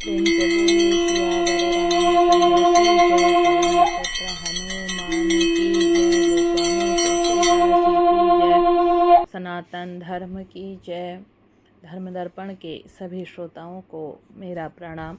प्रेम से बोलिए सियावर रामचंद्र की जय। पवन पुत्र हनुमान की जय। गोस्वामी तुलसीदास जी की जय। सनातन धर्म की जय। धर्म दर्पण के सभी श्रोताओं को मेरा प्रणाम।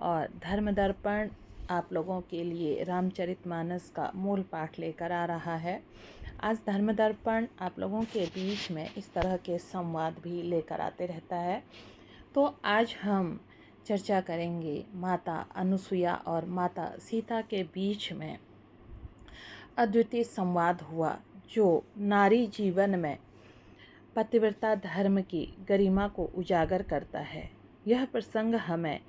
और धर्म दर्पण आप लोगों के लिए रामचरितमानस का मूल पाठ लेकर आ रहा है। आज धर्म दर्पण आप लोगों के बीच में इस तरह के संवाद भी लेकर आते रहता है। तो आज हम चर्चा करेंगे माता अनुसुईया और माता सीता के बीच में अद्वितीय संवाद हुआ, जो नारी जीवन में पतिव्रता धर्म की गरिमा को उजागर करता है। यह प्रसंग हमें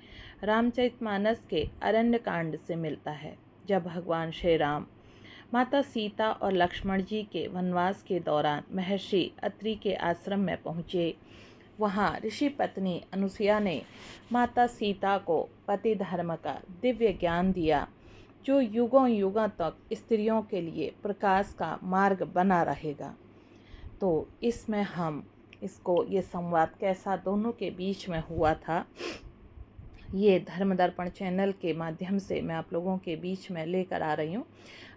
रामचरितमानस के अरण्य कांड से मिलता है, जब भगवान श्री राम माता सीता और लक्ष्मण जी के वनवास के दौरान महर्षि अत्रि के आश्रम में पहुँचे। वहाँ ऋषि पत्नी अनुसुईया ने माता सीता को पति धर्म का दिव्य ज्ञान दिया, जो युगों युगों तक स्त्रियों के लिए प्रकाश का मार्ग बना रहेगा। तो इसमें हम ये संवाद कैसा दोनों के बीच में हुआ था, ये धर्म दर्पण चैनल के माध्यम से मैं आप लोगों के बीच में लेकर आ रही हूँ।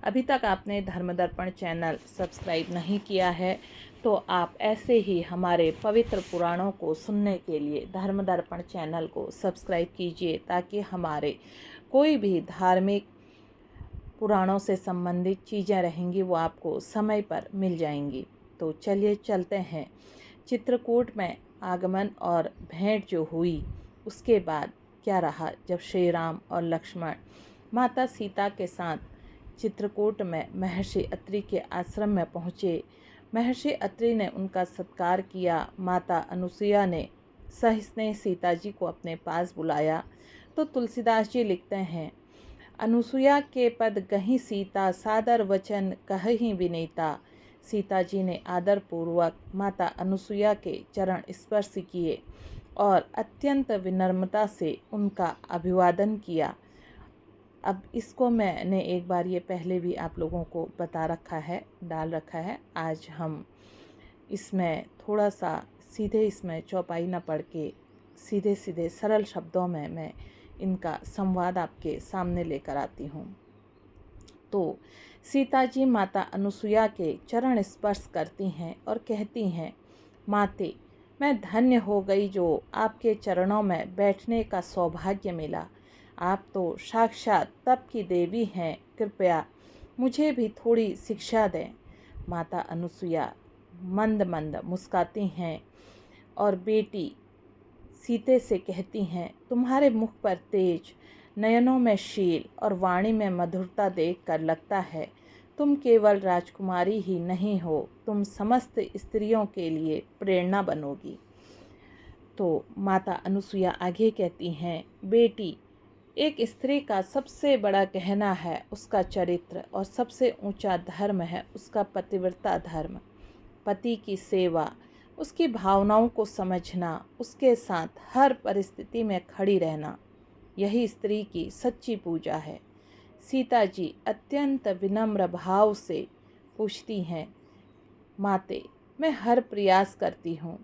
अभी तक आपने धर्म दर्पण चैनल सब्सक्राइब नहीं किया है तो आप ऐसे ही हमारे पवित्र पुराणों को सुनने के लिए धर्म दर्पण चैनल को सब्सक्राइब कीजिए, ताकि हमारे कोई भी धार्मिक पुराणों से संबंधित चीज़ें रहेंगी वो आपको समय पर मिल जाएंगी। तो चलिए चलते हैं। चित्रकूट में आगमन और भेंट जो हुई, उसके बाद क्या रहा। जब श्री राम और लक्ष्मण माता सीता के साथ चित्रकूट में महर्षि अत्रि के आश्रम में पहुँचे, महर्षि अत्रि ने उनका सत्कार किया। माता अनुसुईया ने सस्नेह सीता जी को अपने पास बुलाया। तो तुलसीदास जी लिखते हैं, अनुसुईया के पद गही सीता, सादर वचन कहहि विनीता। सीता जी ने आदर पूर्वक माता अनुसुईया के चरण स्पर्श किए और अत्यंत विनम्रता से उनका अभिवादन किया। अब इसको मैंने एक बार ये पहले भी आप लोगों को बता रखा है, डाल रखा है। आज हम इसमें थोड़ा सा सीधे इसमें चौपाई न पढ़ के सीधे सीधे सरल शब्दों में मैं इनका संवाद आपके सामने लेकर आती हूँ। तो सीता जी माता अनुसुईया के चरण स्पर्श करती हैं और कहती हैं, माते, मैं धन्य हो गई जो आपके चरणों में बैठने का सौभाग्य मिला। आप तो साक्षात तप की देवी हैं, कृपया मुझे भी थोड़ी शिक्षा दें। माता अनुसुईया मंद मंद मुस्काती हैं और बेटी सीते से कहती हैं, तुम्हारे मुख पर तेज, नयनों में शील और वाणी में मधुरता देखकर लगता है तुम केवल राजकुमारी ही नहीं हो, तुम समस्त स्त्रियों के लिए प्रेरणा बनोगी। तो माता अनुसुईया आगे कहती हैं, बेटी, एक स्त्री का सबसे बड़ा गहना है उसका चरित्र और सबसे ऊंचा धर्म है उसका पतिव्रता धर्म। पति की सेवा, उसकी भावनाओं को समझना, उसके साथ हर परिस्थिति में खड़ी रहना, यही स्त्री की सच्ची पूजा है। सीता जी अत्यंत विनम्र भाव से पूछती हैं, माते, मैं हर प्रयास करती हूँ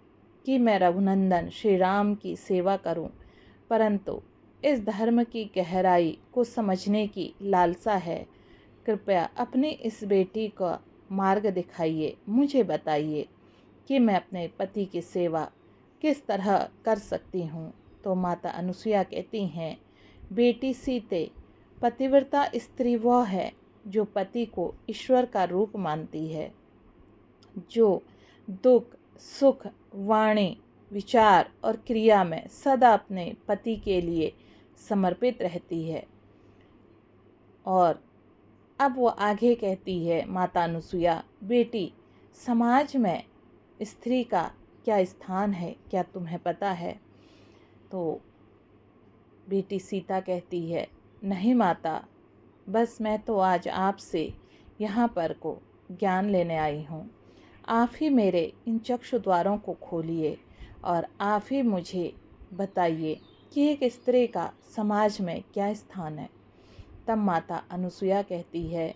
कि मैं रघुनंदन श्री राम की सेवा करूँ, परंतु इस धर्म की गहराई को समझने की लालसा है। कृपया अपनी इस बेटी का मार्ग दिखाइए, मुझे बताइए कि मैं अपने पति की सेवा किस तरह कर सकती हूँ। तो माता अनुसुईया कहती हैं, बेटी सीते, पतिव्रता स्त्री वह है जो पति को ईश्वर का रूप मानती है, जो दुख सुख वाणी विचार और क्रिया में सदा अपने पति के लिए समर्पित रहती है। और अब वो आगे कहती है माता अनुसुईया, बेटी, समाज में स्त्री का क्या स्थान है, क्या तुम्हें पता है। तो बेटी सीता कहती है, नहीं माता, बस मैं तो आज आपसे यहाँ पर को ज्ञान लेने आई हूँ। आप ही मेरे इन चक्षु द्वारों को खोलिए और आप ही मुझे बताइए कि एक स्त्री का समाज में क्या स्थान है। तब माता अनुसुईया कहती है,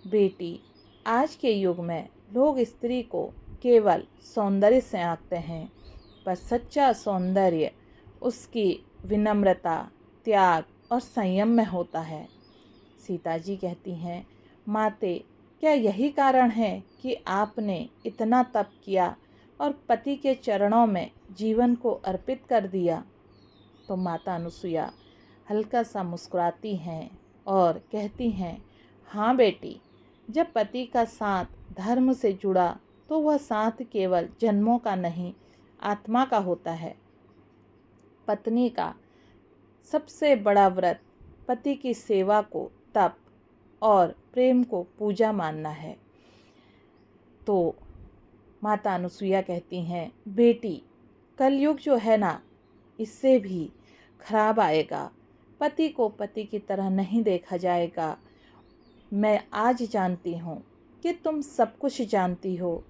बेटी, आज के युग में लोग स्त्री को केवल सौंदर्य से आंकते हैं, पर सच्चा सौंदर्य उसकी विनम्रता, त्याग और संयम में होता है। सीता जी कहती हैं, माते, क्या यही कारण है कि आपने इतना तप किया और पति के चरणों में जीवन को अर्पित कर दिया? तो माता अनुसुईया हल्का सा मुस्कुराती हैं और कहती हैं, हाँ बेटी, जब पति का साथ धर्म से जुड़ा तो वह साथ केवल जन्मों का नहीं, आत्मा का होता है। पत्नी का सबसे बड़ा व्रत पति की सेवा को तप और प्रेम को पूजा मानना है। तो माता अनुसुईया कहती हैं, बेटी, कलयुग जो है ना, इससे भी खराब आएगा। पति को पति की तरह नहीं देखा जाएगा। मैं आज जानती हूँ कि तुम सब कुछ जानती हो।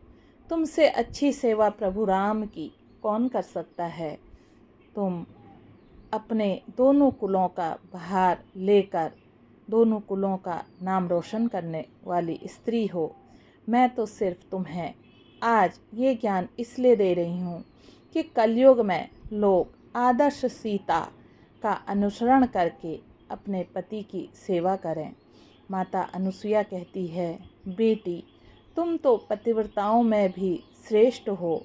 तुमसे अच्छी सेवा प्रभु राम की कौन कर सकता है। तुम अपने दोनों कुलों का भार लेकर दोनों कुलों का नाम रोशन करने वाली स्त्री हो। मैं तो सिर्फ तुम्हें आज ये ज्ञान इसलिए दे रही हूँ कि कलयुग में लोग आदर्श सीता का अनुसरण करके अपने पति की सेवा करें। माता अनुसुईया कहती है, बेटी, तुम तो पतिव्रताओं में भी श्रेष्ठ हो।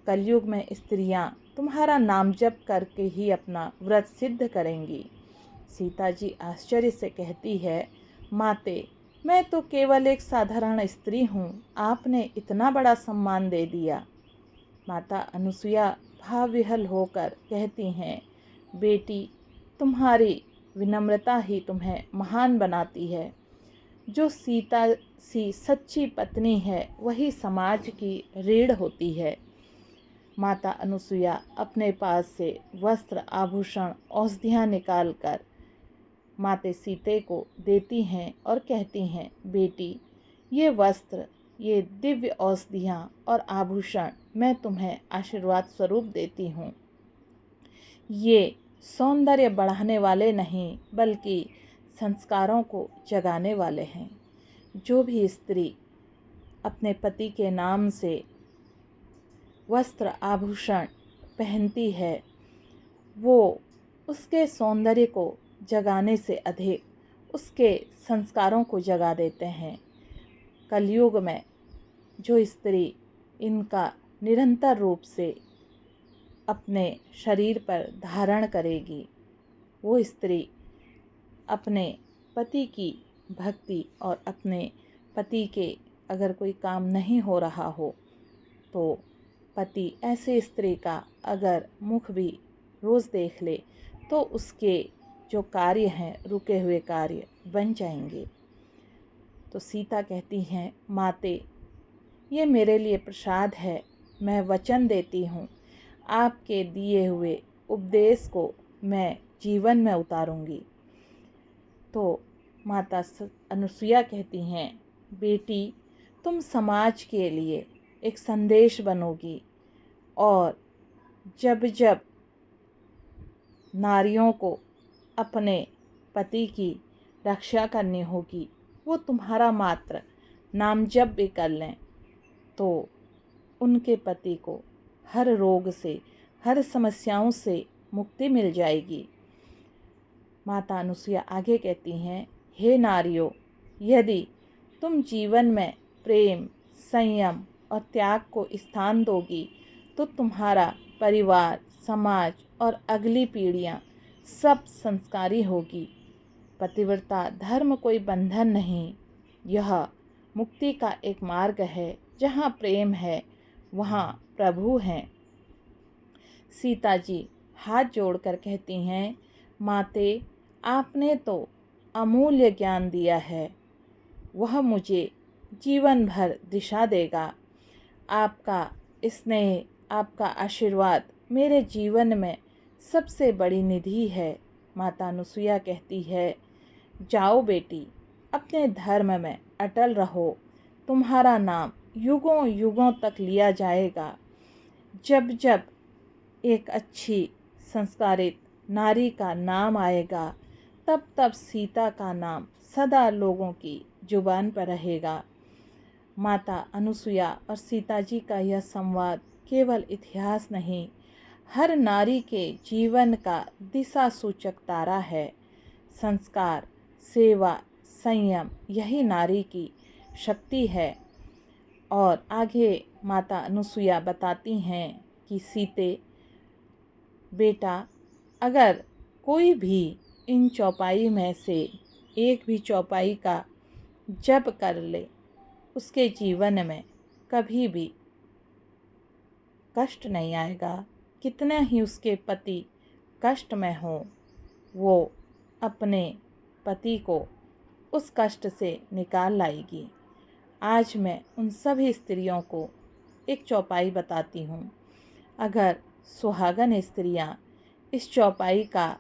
कलयुग में स्त्रियां तुम्हारा नाम जप करके ही अपना व्रत सिद्ध करेंगी। सीता जी आश्चर्य से कहती है, माते, मैं तो केवल एक साधारण स्त्री हूँ, आपने इतना बड़ा सम्मान दे दिया। माता अनुसुईया भावविह्वल होकर कहती हैं, बेटी, तुम्हारी विनम्रता ही तुम्हें महान बनाती है। जो सीता सी सच्ची पत्नी है वही समाज की रीढ़ होती है। माता अनुसुईया अपने पास से वस्त्र, आभूषण, औषधियाँ निकालकर माते सीते को देती हैं और कहती हैं, बेटी, ये वस्त्र, ये दिव्य औषधियाँ और आभूषण मैं तुम्हें आशीर्वाद स्वरूप देती हूँ। ये सौंदर्य बढ़ाने वाले नहीं बल्कि संस्कारों को जगाने वाले हैं। जो भी स्त्री अपने पति के नाम से वस्त्र, आभूषण पहनती है, वो उसके सौंदर्य को जगाने से अधिक उसके संस्कारों को जगा देते हैं। कलयुग में जो स्त्री इनका निरंतर रूप से अपने शरीर पर धारण करेगी, वो स्त्री अपने पति की भक्ति और अपने पति के अगर कोई काम नहीं हो रहा हो तो पति ऐसे स्त्री का अगर मुख भी रोज़ देख ले तो उसके जो कार्य हैं, रुके हुए कार्य बन जाएंगे। तो सीता कहती हैं, माते, ये मेरे लिए प्रसाद है। मैं वचन देती हूँ, आपके दिए हुए उपदेश को मैं जीवन में उतारूंगी। तो माता अनुसुईया कहती हैं, बेटी, तुम समाज के लिए एक संदेश बनोगी और जब जब नारियों को अपने पति की रक्षा करनी होगी, वो तुम्हारा मात्र नाम जप भी कर लें तो उनके पति को हर रोग से, हर समस्याओं से मुक्ति मिल जाएगी। माता अनुसुईया आगे कहती हैं, हे नारियों, यदि तुम जीवन में प्रेम, संयम और त्याग को स्थान दोगी तो तुम्हारा परिवार, समाज और अगली पीढ़ियां सब संस्कारी होगी। पतिव्रता धर्म कोई बंधन नहीं, यह मुक्ति का एक मार्ग है। जहाँ प्रेम है वहाँ प्रभु हैं। सीता जी हाथ जोड़कर कहती हैं, माते, आपने तो अमूल्य ज्ञान दिया है, वह मुझे जीवन भर दिशा देगा। आपका स्नेह, आपका आशीर्वाद मेरे जीवन में सबसे बड़ी निधि है। माता अनुसुईया कहती है, जाओ बेटी, अपने धर्म में अटल रहो। तुम्हारा नाम युगों युगों तक लिया जाएगा। जब जब एक अच्छी संस्कारित नारी का नाम आएगा तब तब सीता का नाम सदा लोगों की जुबान पर रहेगा। माता अनुसुईया और सीता जी का यह संवाद केवल इतिहास नहीं हर नारी के जीवन का दिशा सूचक तारा है। संस्कार, सेवा, संयम यही नारी की शक्ति है। और आगे माता अनुसुईया बताती हैं कि सीते बेटा, अगर कोई भी इन चौपाई में से एक भी चौपाई का जप कर ले, उसके जीवन में कभी भी कष्ट नहीं आएगा। कितने ही उसके पति कष्ट में हो, वो अपने पति को उस कष्ट से निकाल लाएगी। आज मैं उन सभी स्त्रियों को एक चौपाई बताती हूँ। अगर सुहागन स्त्रियाँ इस चौपाई का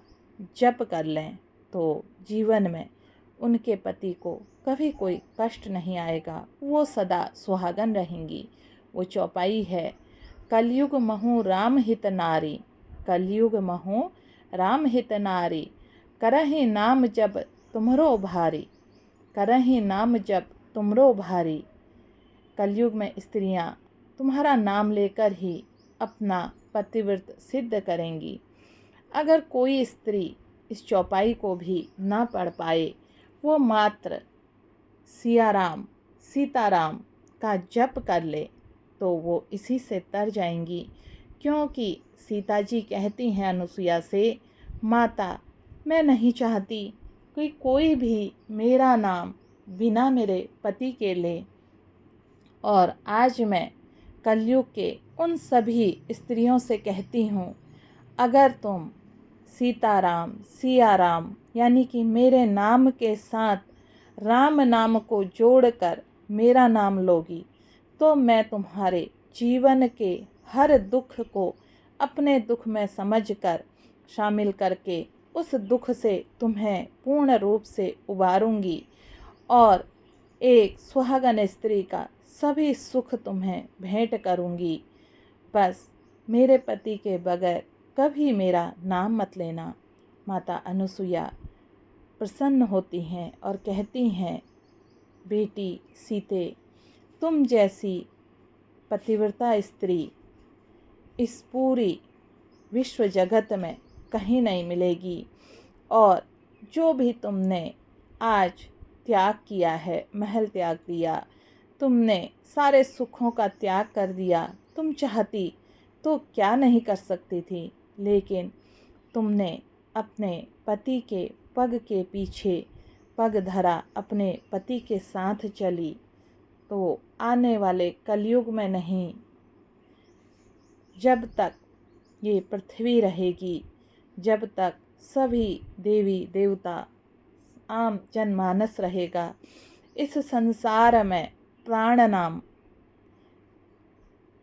जप कर लें तो जीवन में उनके पति को कभी कोई कष्ट नहीं आएगा, वो सदा सुहागन रहेंगी। वो चौपाई है, कलयुग महु राम हित नारी, कलयुग महु राम हित नारी, करहि नाम जब तुमरो भारी, करहि नाम जब तुमरो भारी। कलयुग में स्त्रियां तुम्हारा नाम लेकर ही अपना पतिव्रत सिद्ध करेंगी। अगर कोई स्त्री इस चौपाई को भी ना पढ़ पाए, वो मात्र सियाराम सीताराम का जप कर ले तो वो इसी से तर जाएंगी। क्योंकि सीता जी कहती हैं अनुसुईया से, माता मैं नहीं चाहती कि कोई भी मेरा नाम बिना मेरे पति के ले। और आज मैं कलयुग के उन सभी स्त्रियों से कहती हूँ, अगर तुम सीताराम सियाराम यानी कि मेरे नाम के साथ राम नाम को जोड़कर मेरा नाम लोगी तो मैं तुम्हारे जीवन के हर दुख को अपने दुख में समझकर शामिल करके उस दुख से तुम्हें पूर्ण रूप से उबारूंगी और एक सुहागन स्त्री का सभी सुख तुम्हें भेंट करूंगी। बस मेरे पति के बगैर कभी मेरा नाम मत लेना। माता अनुसुईया प्रसन्न होती हैं और कहती हैं, बेटी सीते, तुम जैसी पतिव्रता स्त्री इस पूरी विश्व जगत में कहीं नहीं मिलेगी। और जो भी तुमने आज त्याग किया है, महल त्याग दिया, तुमने सारे सुखों का त्याग कर दिया, तुम चाहती तो क्या नहीं कर सकती थी, लेकिन तुमने अपने पति के पग के पीछे पग धरा, अपने पति के साथ चली, तो आने वाले कलयुग में नहीं, जब तक ये पृथ्वी रहेगी, जब तक सभी देवी देवता आम जनमानस रहेगा, इस संसार में प्राण नाम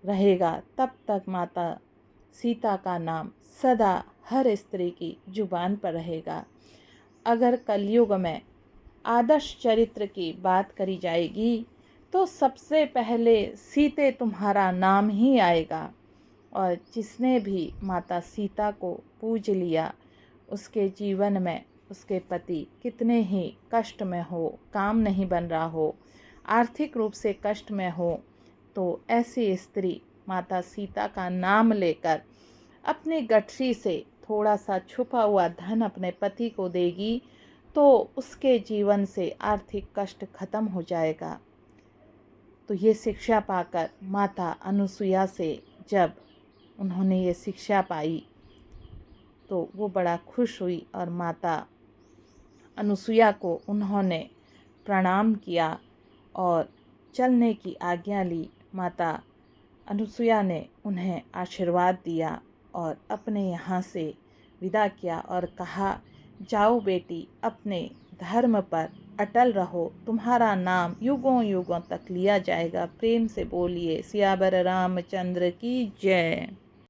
रहेगा, तब तक माता सीता का नाम सदा हर स्त्री की जुबान पर रहेगा। अगर कलयुग में आदर्श चरित्र की बात करी जाएगी तो सबसे पहले सीते तुम्हारा नाम ही आएगा। और जिसने भी माता सीता को पूज लिया, उसके जीवन में उसके पति कितने ही कष्ट में हो, काम नहीं बन रहा हो, आर्थिक रूप से कष्ट में हो, तो ऐसी स्त्री माता सीता का नाम लेकर अपनी गठरी से थोड़ा सा छुपा हुआ धन अपने पति को देगी तो उसके जीवन से आर्थिक कष्ट खत्म हो जाएगा। तो ये शिक्षा पाकर माता अनुसुईया से जब उन्होंने ये शिक्षा पाई तो वो बड़ा खुश हुई और माता अनुसुईया को उन्होंने प्रणाम किया और चलने की आज्ञा ली। माता अनुसुईया ने उन्हें आशीर्वाद दिया और अपने यहाँ से विदा किया और कहा, जाओ बेटी, अपने धर्म पर अटल रहो, तुम्हारा नाम युगों युगों तक लिया जाएगा। प्रेम से बोलिए सियावर रामचंद्र की जय।